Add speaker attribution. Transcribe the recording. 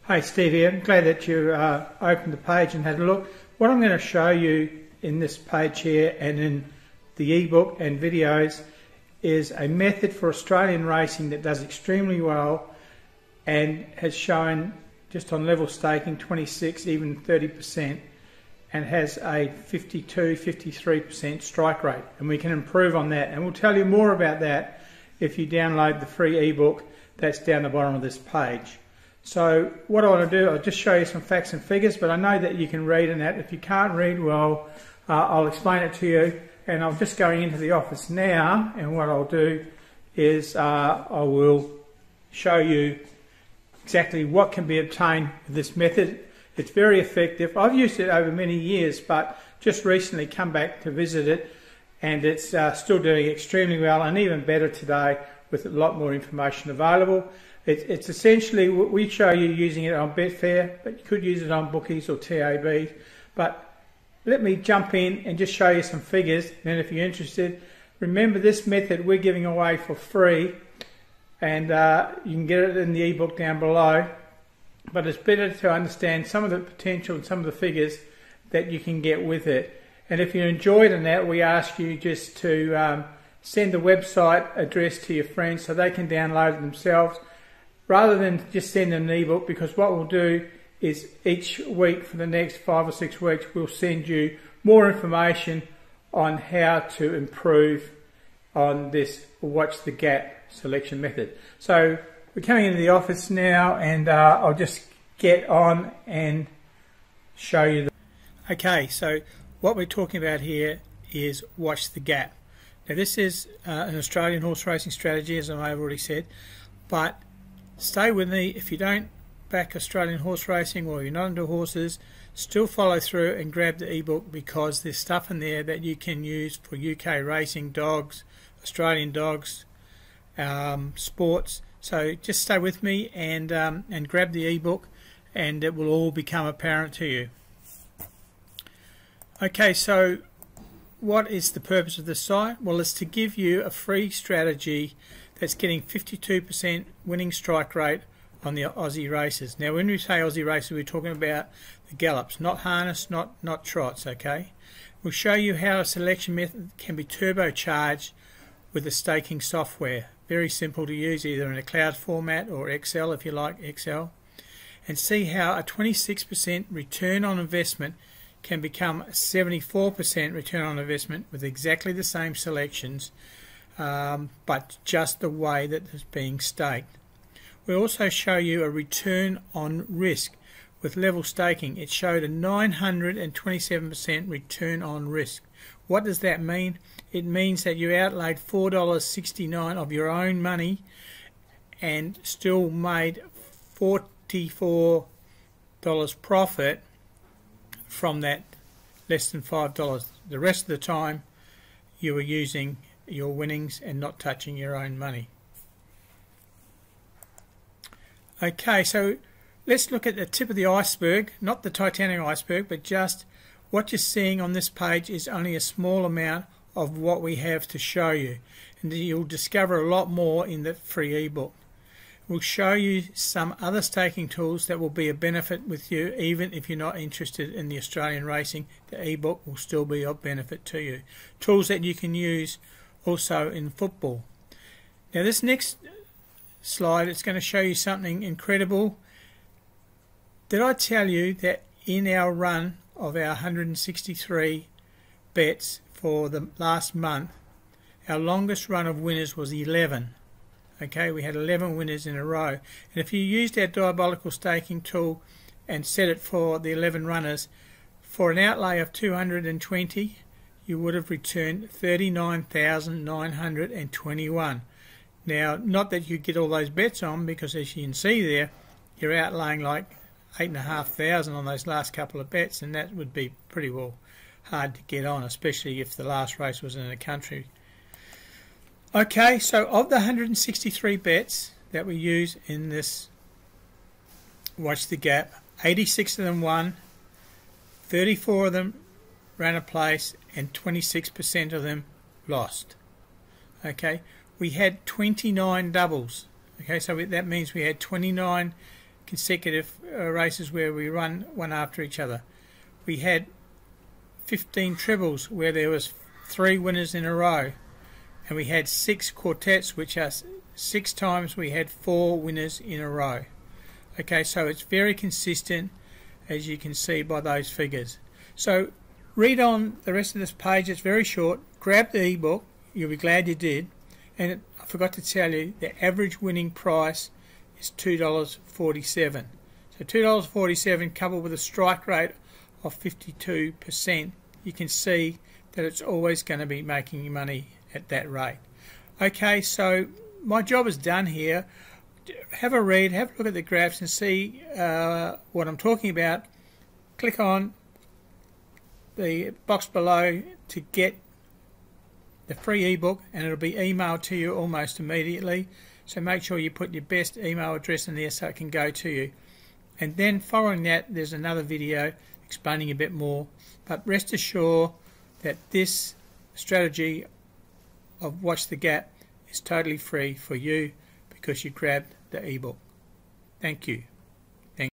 Speaker 1: Hey Steve here, I'm glad that you opened the page and had a look. What I'm going to show you in this page here and in the ebook and videos is a method for Australian racing that does extremely well and has shown just on level staking 26, even 30%, and has a 52-53% strike rate, and we can improve on that, and we'll tell you more about that if you download the free ebook that's down the bottom of this page. So what I want to do, I'll just show you some facts and figures, but I know that you can read in that. If you can't read, well, I'll explain it to you, and I'm just going into the office now, and what I'll do is I will show you exactly what can be obtained with this method. It's very effective. I've used it over many years, but just recently come back to visit it, and it's still doing extremely well, and even better today with a lot more information available. It's essentially, we show you using it on Betfair, but you could use it on bookies or TAB. But let me jump in and just show you some figures, and then if you're interested, remember this method we're giving away for free, and you can get it in the ebook down below. But it's better to understand some of the potential and some of the figures that you can get with it. And if you enjoyed in that, we ask you just to send the website address to your friends so they can download it themselves, rather than just send them an ebook, because what we'll do is each week for the next 5 or 6 weeks we'll send you more information on how to improve on this watch the gap selection method. So we're coming into the office now, and I'll just get on and show you. Okay, so what we're talking about here is watch the gap. Now this is an Australian horse racing strategy, as I've already said, but stay with me. If you don't back Australian horse racing or you're not into horses, still follow through and grab the ebook, because there's stuff in there that you can use for UK racing, dogs, Australian dogs, sports. So just stay with me and grab the ebook, and it will all become apparent to you. Okay, so what is the purpose of this site? Well, it's to give you a free strategy that's getting 52% winning strike rate on the Aussie races. Now when we say Aussie races, we're talking about the gallops, not harness, not trots, okay? We'll show you how a selection method can be turbocharged with the staking software. Very simple to use, either in a cloud format or Excel if you like Excel. And see how a 26% return on investment can become a 74% return on investment with exactly the same selections, but just the way that it's being staked. We'll also show you a return on risk with level staking. It showed a 927% return on risk. What does that mean? It means that you outlaid $4.69 of your own money and still made $44 profit from that, less than $5. The rest of the time you were using your winnings and not touching your own money. Okay, so let's look at the tip of the iceberg, not the Titanic iceberg, but just what you're seeing on this page is only a small amount of what we have to show you, and you'll discover a lot more in the free ebook. We'll show you some other staking tools that will be a benefit with you, even if you're not interested in the Australian racing. The ebook will still be of benefit to you. Tools that you can use also in football. Now this next slide, it's going to show you something incredible. Did I tell you that in our run of our 163 bets for the last month, our longest run of winners was 11? Okay, we had 11 winners in a row. And if you used our diabolical staking tool and set it for the 11 runners, for an outlay of 220, you would have returned 39,921. Now, not that you get all those bets on, because as you can see there, you're outlaying like 8,500 on those last couple of bets, and that would be pretty well hard to get on, especially if the last race was in a country. Okay, so of the 163 bets that we use in this Watch the Gap, 86 of them won, 34 of them ran a place, and 26% of them lost. Okay, we had 29 doubles. Okay, so that means we had 29 consecutive races where we run one after each other. We had 15 trebles where there was 3 winners in a row, and we had 6 quartets, which are 6 times we had 4 winners in a row. Okay, so it's very consistent, as you can see by those figures. So read on the rest of this page. It's very short. Grab the ebook, you'll be glad you did. And I forgot to tell you, the average winning price is $2.47. So $2.47 coupled with a strike rate of 52%, you can see that it's always going to be making you money at that rate. Okay, so my job is done here. Have a read, have a look at the graphs and see what I'm talking about. Click on the box below to get the free ebook, and it'll be emailed to you almost immediately. So make sure you put your best email address in there so it can go to you. And then following that, there's another video explaining a bit more. But rest assured that this strategy of Watch the Gap is totally free for you because you grabbed the ebook. Thank you.